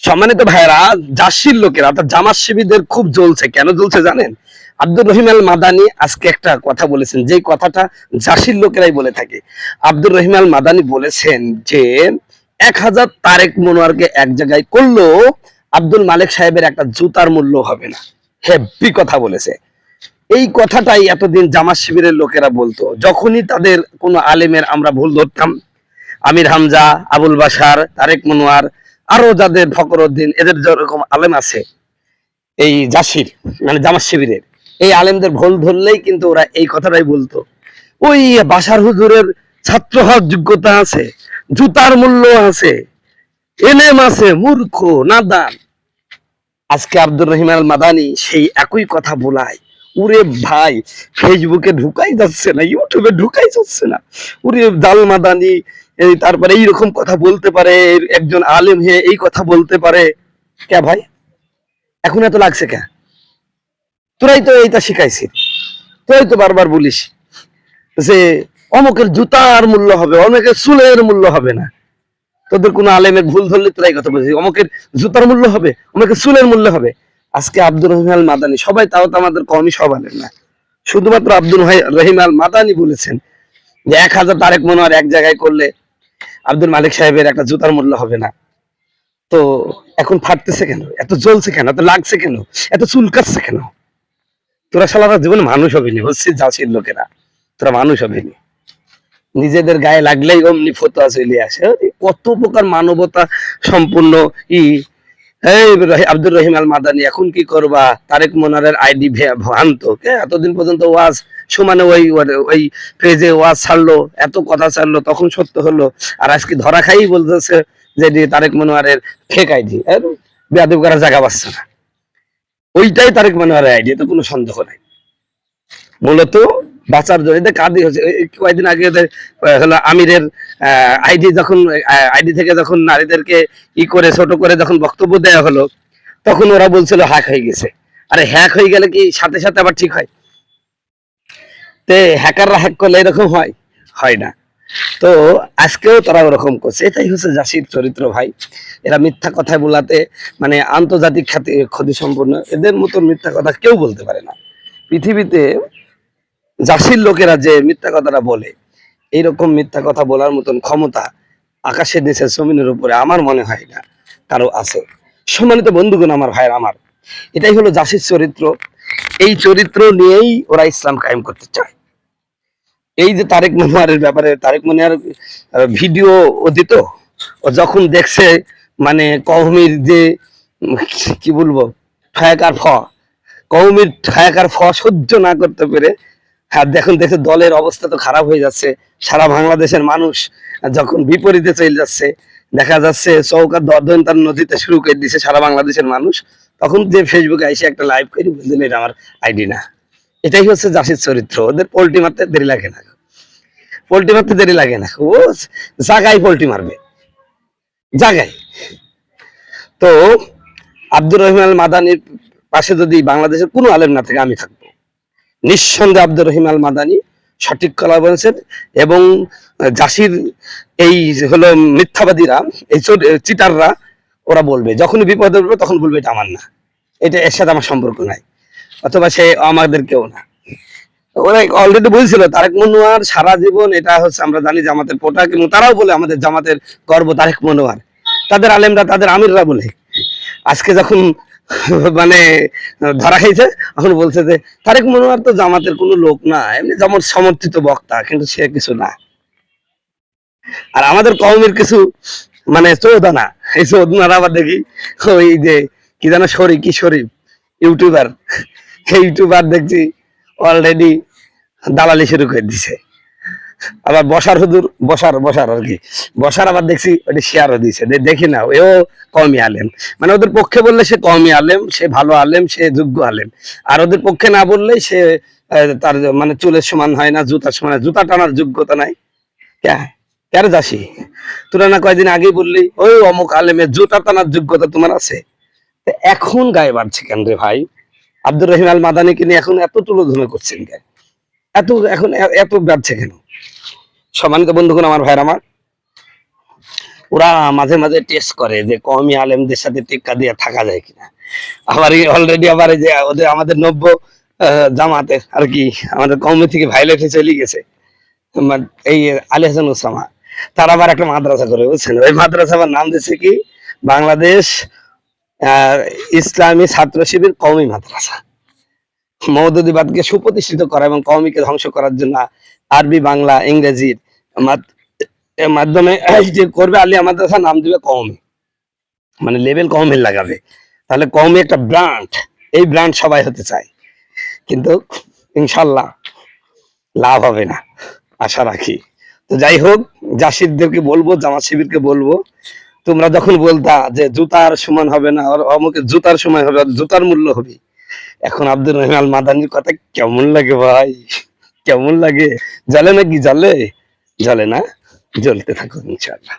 সম্মানিত ভাইরা, জাসির লোকেরা অর্থাৎ জামাত শিবিরদের খুব জ্বলছে। কেন জ্বলছে জানেন? আব্দুর রহিম আল মাদানি আজকে একটা কথা বলেছেন, যে কথাটা জাসির লোকেরাই বলে থাকে। আব্দুর রহিম আল মাদানি বলেছেন যে 1000 তারেক মনোয়ারকে এক জায়গায় করলো আব্দুল মালিক সাহেবের একটা জুতার মূল্য হবে না। হেব্বি কথা বলেছে। এই কথাটাই এতদিন জামাত শিবিরের লোকেরা বলতো, যখনই তাদের কোনো আলেমের আমরা ভুল ধরতাম। আমির হামজা, আবুল বাশার, তারেক মনোয়ার, আরো যাদের ফখরউদ্দিন, এদের যেরকম আলেম আছে এই জাসির মানে জামাত শিবিরের, এই আলেমদের ভুল ধরলেই কিন্তু ওরা এই কথাটাই বলতো, ওই বাশার হুজুরের ছাত্র হওয়ার যোগ্যতা আছে, জুতার মূল্য আছে, এলেম আছে, মূর্খ নাদান। আজকে আব্দুর রহিম আল মাদানি সেই একই কথা বলায়। উরে ভাই, ফেসবুকে ঢুকাই যাচ্ছে না, ইউটিউবে ঢুকাই যাচ্ছে না। উরে দাল মাদানি তারপরে এইরকম কথা বলতে পারে, একজন আলেম হয়ে এই কথা বলতে পারে। কে ভাই, এখন এত লাগছে কে? তোরাই তো এইটা শিখাইছিস, তোরাই তো বারবার বলিস যে অমুকের জুতার মূল্য হবে, অমুকের চুলের মূল্য হবে না। তোদের কোনো আলেমের ভুল ধরলে তোরাই কথা বলছিস, অমুকের জুতার মূল্য হবে, অমুকের চুলের মূল্য হবে। আজকে আব্দুর রহিম আল মাদানি, সবাই তাও তো আমাদের কমই সব আলেম না, শুধুমাত্র আব্দুল রহিম আল মাদানি বলেছেন যে 1000 তারেক মনোয়ার এক জায়গায় করলে আব্দুল মালিক সাহেবের একটা জুতার মূল্য হবে না। তো এখন ফাটতেছে কেন, এত জ্বলছে কেন, এত লাগছে কেন, এত চুলকাচ্ছে কেন? তোরা সারা জীবনে মানুষ হবিনি, বুঝছিস জাসির লোকেরা, তোরা মানুষ হবিনি। নিজেদের গায়ে লাগলেই অমনি ফতোয়া চলে আসে। কত প্রকার মানবতা সম্পূর্ণ ই। এই আব্দুর রহিম আল মাদানি, এখন কি করবা? তারেক মনোয়ারের আইডি ভ্রান্ত। এতদিন পর্যন্ত ওয়াজ সমানে ওই ওই পেজে ওয়াজ ছাড়লো, এত কথা ছাড়লো, তখন সত্য হলো। আর আজকে ধরা খাই বলতেছে যে তারেক মনোয়ারের ফেক আইডি। বেয়াদব করার জায়গা পাচ্ছে না, ওইটাই তারেক মনোয়ারের আইডি, এতে কোনো সন্দেহ নাই। মূলত বাঁচার জন্য এদের কাঁদি হচ্ছে। কয়েকদিন আগে হলো আমিরের আইডি, যখন আইডি থেকে যখন নারীদেরকে ই করে ছোট করে যখন বক্তব্য দেওয়া হলো, তখন ওরা বলছিল হ্যাক হয়ে গেছে। আরে হ্যাক হয়ে গেলে কি সাথে সাথে আবার ঠিক হয়? তে হ্যাকাররা হ্যাক করলে এরকম হয়? হয় না। তো আজকেও তারা ওরকম করছে। এটাই হচ্ছে জাসির চরিত্র ভাই। এরা মিথ্যা কথা বলাতে মানে আন্তর্জাতিক খ্যাতি ক্ষতি সম্পূর্ণ। এদের মতো মিথ্যা কথা কেউ বলতে পারে না পৃথিবীতে। জাসির লোকেরা যে মিথ্যা কথাটা বলে, এইরকম মিথ্যা কথা বলার মতন ক্ষমতা আকাশের নিচে জমিনের উপরে আমার মনে হয় না কারো আছে। সম্মানিত বন্ধুগণ, আমার ভাইয়ের আমার, এটাই হলো জাসির চরিত্র। এই চরিত্র নিয়েই ওরা ইসলাম কায়েম করতে চায়। এই যে তারেক মনোয়ারের ব্যাপারে, তারেক মনোয়ার ভিডিও ও দিত, ও যখন দেখছে মানে কওমির যে কি বলবো ঠায়াকার ফ, কওমির ঠায়াকার ফ সহ্য না করতে পেরে, হ্যাঁ দেখুন দেখে দলের অবস্থা তো খারাপ হয়ে যাচ্ছে, সারা বাংলাদেশের মানুষ যখন বিপরীতে চলে যাচ্ছে, দেখা যাচ্ছে চৌকার দর্দনতার নদীতে শুরু করে দিচ্ছে সারা বাংলাদেশের মানুষ, তখন যে ফেসবুকে এসে একটা লাইভ করে বুঝলেন এটা আমার আইডি না। এটাই হচ্ছে জাসির চরিত্র। ওদের পোল্টি মারতে দেরি লাগে না, পোল্টি মারতে দেরি লাগে না, ও জাগায় পোল্টি মারবে, জাগায়। তো আব্দুর রহিম আল মাদানির পাশে যদি বাংলাদেশের কোনো আলেম না থাকে, আমি থাকবো নিঃসন্দেহে। আব্দুর রহিম আল মাদানি সঠিক কথা বলেছেন। এবং জাসির এই হলো মিথ্যাবাদীরা, এই চিটাররা, ওরা বলবে যখনই বিপদে পড়বে তখন বলবে এটা আমার না, এটা এর সাথে আমার সম্পর্ক নাই, অথবা সে আমাদের কেউ না। ওরা অলরেডি বলছিল তারেক মনোয়ার সারা জীবন, এটা হচ্ছে আমরা জানি জামাতের পোটাক, এবং তারাও বলে আমাদের জামাতের গর্ব তারেক মনোয়ার। তাদের আলেমরা, তাদের আমিররা বলে। আজকে যখন মানে ধরা খাইছে, এখন বলছে যে তারেক মনোয়ার তো জামাতের কোনো লোক না, এমনি জামাত সমর্থিত বক্তা, কিন্তু সে কিছু না। আর আমাদের কওমের কিছু মানে চৌদানা, এই চৌদানারা আবার দেখি ওই যে কি জানো শরীফ, কি শরীফ ইউটিউবার, এই ইউটিউবার দেখছি অলরেডি দালালি শুরু করে দিছে। আবার বসার হুজুর, বসার বসার আর কি, বসার আবার দেখছি ওটা শেয়ারও দিছে, দেখি না এও কওমি আলেম। মানে ওদের পক্ষে বললে সে কওমি আলেম, সে ভালো আলেম, সে যোগ্য আলেম। আর ওদের পক্ষে না বললেই সে তার মানে চুলের সমান হয় না, জুতার সমান, জুতা টানার যোগ্যতা নাই। কেন যাসি? তোরা না কয়েকদিন আগেই বললি ওই অমুক আলেমের জুতা টানার যোগ্যতা তোমার আছে। এখন গায়ে বাড়ছে কেন রে ভাই? আব্দুর রহিম আল মাদানিকে নিয়ে এখন এত তুলোধনা করছেন কেন? এত এখন এত বাড়ছে কেন? সম্মানিত বন্ধুগণ, আমার ভাইয়ের আমার, ওরা মাঝে মাঝে টেস্ট করে যে কওমি আলেমদের সাথে টেক্কা দিয়ে থাকা যায় কিনা। আবার অলরেডি আবার এই যে ওদের আমাদের নব্য জামাতে আর কি আমাদের কওমি থেকে ভাইলেট হয়ে চলে গেছে এই আলী হাসান ওসামা। তারা আবার একটা মাদ্রাসা করে, বুঝছেন? ওই মাদ্রাসা আবার নাম দিচ্ছে কি বাংলাদেশ ইসলামী ছাত্র শিবির কওমি মাদ্রাসা। মৌদুদিবাদকে সুপ্রতিষ্ঠিত করা এবং কওমিকে ধ্বংস করার জন্য আরবি বাংলা ইংরেজির মাধ্যমে এই যে করবে আলিয়া মাদ্রাসা, নাম দিবে কওমি, মানে লেভেল কওমি লাগাবে। তাহলে কওমি একটা ব্র্যান্ড, এই ব্র্যান্ড সবাই হতে চায়, কিন্তু ইনশাল্লাহ লাভ হবে না আশা রাখি। তো যাই হোক, জাসিরদেরকে বলবো, জামাত শিবিরকে বলবো, তোমরা যখন বলতা যে জুতার সমান হবে না আর অমুকে জুতার সময় হবে, জুতার মূল্য হবে, এখন আব্দুর রহিম আল মাদানির কথা কেমন লাগে ভাই, কেমন লাগে? জ্বলে নাকি? জ্বলে? জ্বলে না? জ্বলতে থাকুন ইনশাআল্লাহ।